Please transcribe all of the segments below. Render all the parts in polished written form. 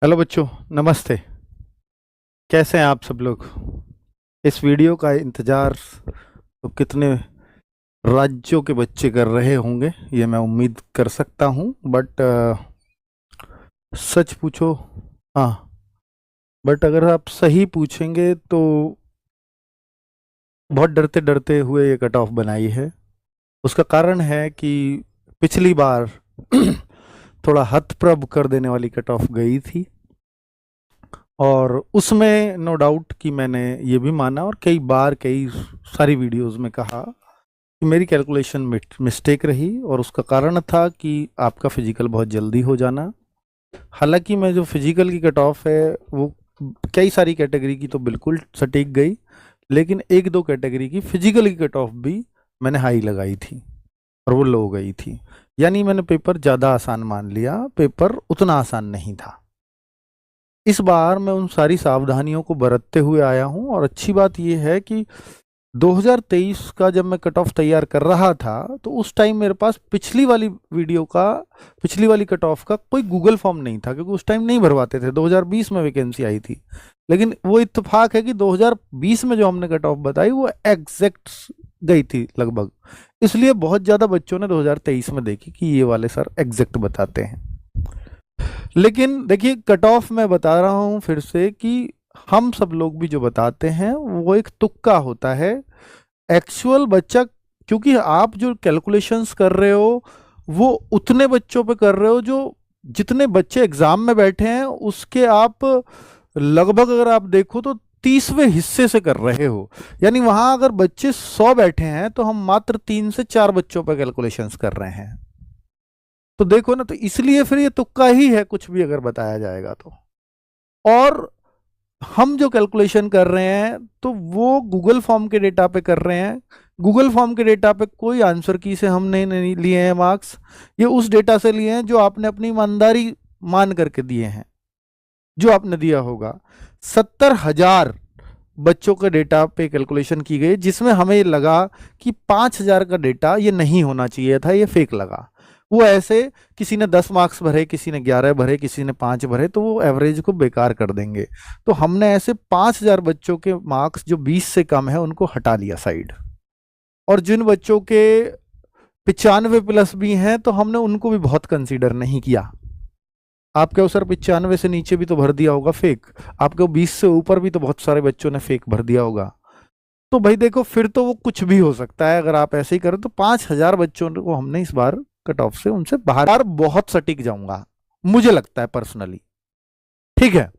Hello बच्चों, नमस्ते। कैसे हैं आप सब लोग? इस वीडियो का इंतज़ार तो कितने राज्यों के बच्चे कर रहे होंगे ये मैं उम्मीद कर सकता हूँ। बट सच पूछो, हाँ, बट अगर आप सही पूछेंगे तो बहुत डरते डरते हुए ये कट ऑफ बनाई है। उसका कारण है कि पिछली बार थोड़ा हतप्रभ कर देने वाली कट ऑफ गई थी, और उसमें नो डाउट कि मैंने ये भी माना और कई बार कई सारी वीडियोस में कहा कि मेरी कैलकुलेशन मिस्टेक रही, और उसका कारण था कि आपका फिजिकल बहुत जल्दी हो जाना। हालांकि मैं जो फिजिकल की कट ऑफ है वो कई सारी कैटेगरी की तो बिल्कुल सटीक गई, लेकिन एक दो कैटेगरी की फिजिकल की कट ऑफ भी मैंने हाई लगाई थी और वो लो गई थी। यानी मैंने पेपर ज़्यादा आसान मान लिया, पेपर उतना आसान नहीं था। इस बार मैं उन सारी सावधानियों को बरतते हुए आया हूं, और अच्छी बात यह है कि 2023 का जब मैं कट ऑफ तैयार कर रहा था तो उस टाइम मेरे पास पिछली वाली कट ऑफ का कोई गूगल फॉर्म नहीं था, क्योंकि उस टाइम नहीं भरवाते थे। 2020 में वैकेंसी आई थी, लेकिन वो इत्तेफाक है कि 2020 में जो हमने कट ऑफ बताई वो एग्जैक्ट गई थी लगभग। इसलिए बहुत ज़्यादा बच्चों ने 2023 में देखी कि ये वाले सर एग्जैक्ट बताते हैं। लेकिन देखिए, कट ऑफ मैं बता रहा हूं फिर से कि हम सब लोग भी जो बताते हैं वो एक तुक्का होता है। एक्चुअल बच्चा, क्योंकि आप जो कैलकुलेशंस कर रहे हो वो उतने बच्चों पे कर रहे हो जो जितने बच्चे एग्जाम में बैठे हैं उसके आप लगभग, अगर आप देखो तो 30वें हिस्से से कर रहे हो। यानी वहां अगर बच्चे 100 बैठे हैं तो हम मात्र 3 से 4 बच्चों पर कैलकुलेशंस कर रहे हैं। तो देखो ना, तो इसलिए फिर ये तुक्का ही है कुछ भी अगर बताया जाएगा तो। और हम जो कैलकुलेशन कर रहे हैं तो वो गूगल फॉर्म के डेटा पे कर रहे हैं। गूगल फॉर्म के डेटा पे कोई आंसर की से हमने नहीं लिए हैं मार्क्स। ये उस डेटा से लिए हैं जो आपने अपनी ईमानदारी मान करके दिए हैं, जो आपने दिया होगा। 70,000 बच्चों के डेटा पे कैलकुलेशन की गई, जिसमें हमें लगा कि 5,000 का डेटा ये नहीं होना चाहिए था, ये फेक लगा। वो ऐसे, किसी ने 10 मार्क्स भरे, किसी ने 11 भरे, किसी ने 5 भरे, तो वो एवरेज को बेकार कर देंगे। तो हमने ऐसे 5,000 बच्चों के मार्क्स जो 20 से कम है उनको हटा लिया साइड। और जिन बच्चों के 95 प्लस भी हैं तो हमने उनको भी बहुत कंसीडर नहीं किया। आपके अवसर 95 से नीचे भी तो भर दिया होगा फेक, आपके 20 से ऊपर भी तो बहुत सारे बच्चों ने फेक भर दिया होगा। तो भाई देखो, फिर तो वो कुछ भी हो सकता है अगर आप ऐसे ही करें। तो 5,000 बच्चों को हमने इस बार कट ऑफ से उनसे बाहर बहुत सटीक जाऊंगा, मुझे लगता है पर्सनली। ठीक है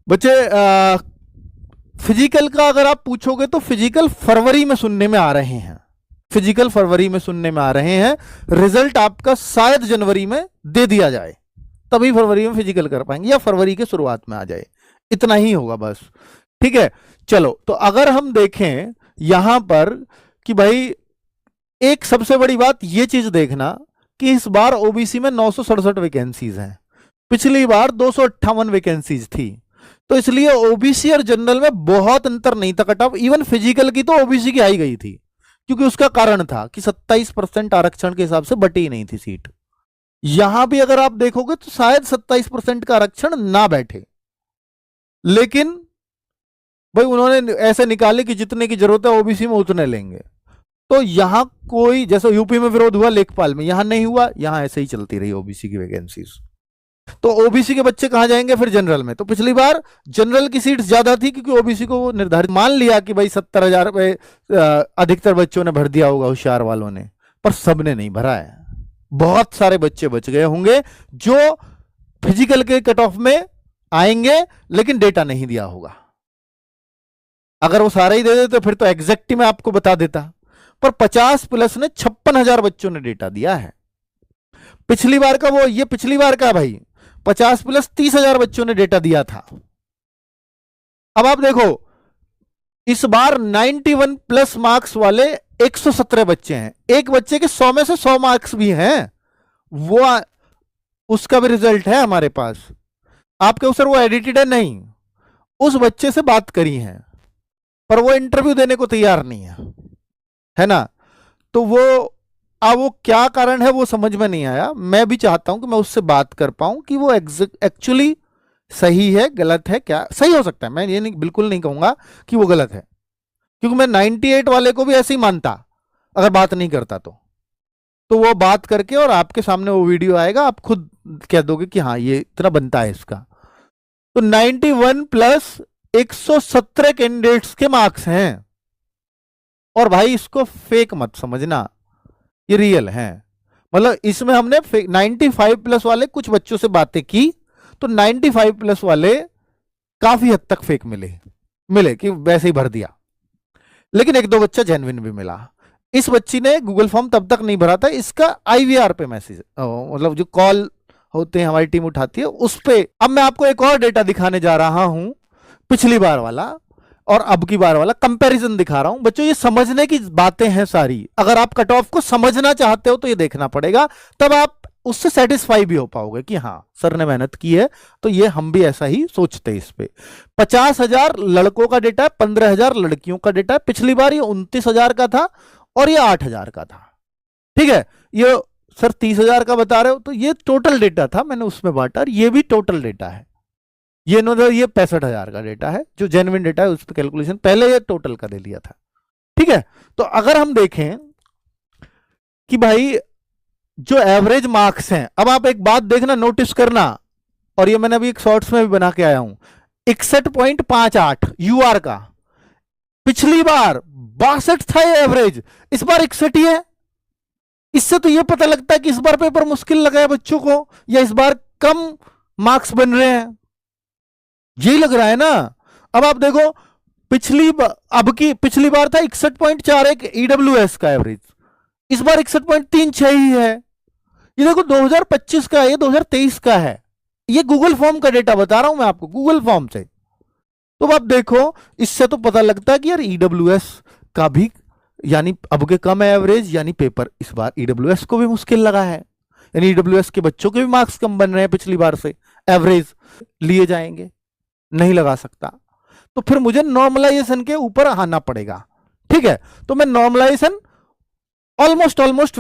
बच्चे, फिजिकल का अगर आप पूछोगे तो फिजिकल फरवरी में सुनने में आ रहे हैं। फिजिकल फरवरी में सुनने में आ रहे हैं। रिजल्ट आपका शायद जनवरी में दे दिया जाए, तभी फरवरी में फिजिकल कर पाएंगे, या फरवरी के शुरुआत में आ जाए। इतना ही होगा बस। ठीक है, चलो तो अगर हम देखें यहां पर कि भाई, एक सबसे बड़ी बात ये चीज देखना कि इस बार ओबीसी में 967 वैकेंसीज हैं। पिछली बार 258 वैकेंसीज थी। तो इसलिए ओबीसी और जनरल में बहुत अंतर नहीं था कट ऑफ। इवन फिजिकल की तो ओबीसी की आई गई थी, क्योंकि उसका कारण था कि 27% आरक्षण के हिसाब से बटी ही नहीं थी सीट। यहां भी अगर आप देखोगे तो शायद 27% का आरक्षण ना बैठे, लेकिन भाई उन्होंने ऐसे निकाले कि जितने की जरूरत है ओबीसी में उतने लेंगे। तो यहां कोई, जैसे यूपी में विरोध हुआ लेखपाल में, यहां नहीं हुआ, यहां ऐसे ही चलती रही ओबीसी की वैकेंसीज। तो ओबीसी के बच्चे कहां जाएंगे फिर जनरल में? तो पिछली बार जनरल की सीट ज्यादा थी क्योंकि ओबीसी को निर्धारित मान लिया कि भाई 70,000 पे अधिकतर बच्चों ने भर दिया होगा, होशियार वालों ने, पर सबने नहीं भरा है। बहुत सारे बच्चे बच गए होंगे जो फिजिकल के कट ऑफ में आएंगे लेकिन डेटा नहीं दिया होगा। अगर वो सारे ही दे देते तो फिर तो एग्जैक्ट मैं आपको बता देता। पर 50 प्लस ने 56,000 बच्चों ने डेटा दिया है। पिछली बार का, वो ये पिछली बार का भाई, 50 प्लस 30,000 बच्चों ने डेटा दिया था। अब आप देखो, इस बार 91 प्लस मार्क्स वाले 117 बच्चे हैं। एक बच्चे के 100 में से 100 मार्क्स भी हैं, वो उसका भी रिजल्ट है हमारे पास। आपके ऊपर वो एडिटेड है नहीं, उस बच्चे से बात करी है, पर वो इंटरव्यू देने को तैयार नहीं है ना। तो वो अब वो क्या कारण है वो समझ में नहीं आया। मैं भी चाहता हूं कि मैं उससे बात कर पाऊं कि वो एक्चुअली सही है गलत है, क्या सही हो सकता है, मैं ये नहीं बिल्कुल नहीं कहूंगा कि वो गलत है, क्योंकि मैं 98 वाले को भी ऐसे ही मानता अगर बात नहीं करता तो वो बात करके और आपके सामने वो वीडियो आएगा, आप खुद कह दोगे कि हाँ ये इतना बनता है इसका। तो 91 प्लस 117 कैंडिडेट्स के मार्क्स हैं, और भाई इसको फेक मत समझना, ये रियल है। मतलब इसमें हमने 95 प्लस वाले कुछ बच्चों से बातें की, तो 95 प्लस वाले काफी हद तक फेक मिले मिले कि वैसे ही भर दिया, लेकिन एक दो बच्चा जेन्युइन भी मिला। इस बच्ची ने गूगल फॉर्म तब तक नहीं भरा था, इसका आईवीआर पे मैसेज, मतलब जो कॉल होते हैं हमारी टीम उठाती है उस पे। अब मैं आपको एक और डेटा दिखाने जा रहा हूं, पिछली बार वाला और अब की बार वाला कंपैरिजन दिखा रहा हूं। बच्चों ये समझने की बातें हैं सारी, अगर आप कट ऑफ को समझना चाहते हो तो ये देखना पड़ेगा, तब आप उससे सेटिस्फाई भी हो पाओगे कि हाँ सर ने मेहनत की है, तो ये हम भी ऐसा ही सोचते हैं। इस पे 50,000 लड़कों का डेटा है, 15,000 लड़कियों का डेटा है। पिछली बार ये 29,000 का था और ये 8,000 का था, ठीक है। ये सर 30,000 का बता रहे हो, तो ये टोटल डेटा था, मैंने उसमें बांटा, ये भी टोटल डेटा है। ये ये 65,000 का डेटा है, जो जेन्युइन डेटा है उस पर कैलकुलेशन पहले ये टोटल का दे लिया था, ठीक है। तो अगर हम देखें कि भाई जो एवरेज मार्क्स हैं, अब आप एक बात देखना, नोटिस करना, और ये मैंने अभी एक शॉर्ट्स में भी बना के आया हूं, 61.58 यूआर का, पिछली बार 62 था ये एवरेज, इस बार 61 ही है। इससे तो ये पता लगता है कि इस बार पेपर मुश्किल लगा है बच्चों को, या इस बार कम मार्क्स बन रहे हैं, यही लग रहा है ना। अब आप देखो पिछली बार था 61.41 ईडब्ल्यूएस का एवरेज, इस बार 61.36 ही है। ये देखो 2025 का है, ये 2023 का है, ये गूगल फॉर्म का डेटा बता रहा हूं मैं आपको, गूगल फॉर्म से। तो अब देखो इससे तो पता लगता है कि यार ईडब्ल्यूएस का भी, यानी अब के कम है एवरेज, यानी पेपर इस बार ईडब्ल्यूएस को भी मुश्किल लगा है, यानी ईडब्ल्यूएस के बच्चों के भी मार्क्स कम बन रहे हैं पिछली बार से, एवरेज लिए जाएंगे, नहीं लगा सकता, तो फिर मुझे नॉर्मलाइजेशन के ऊपर आना पड़ेगा, ठीक है। तो मैं नॉर्मलाइजेशन ऑलमोस्ट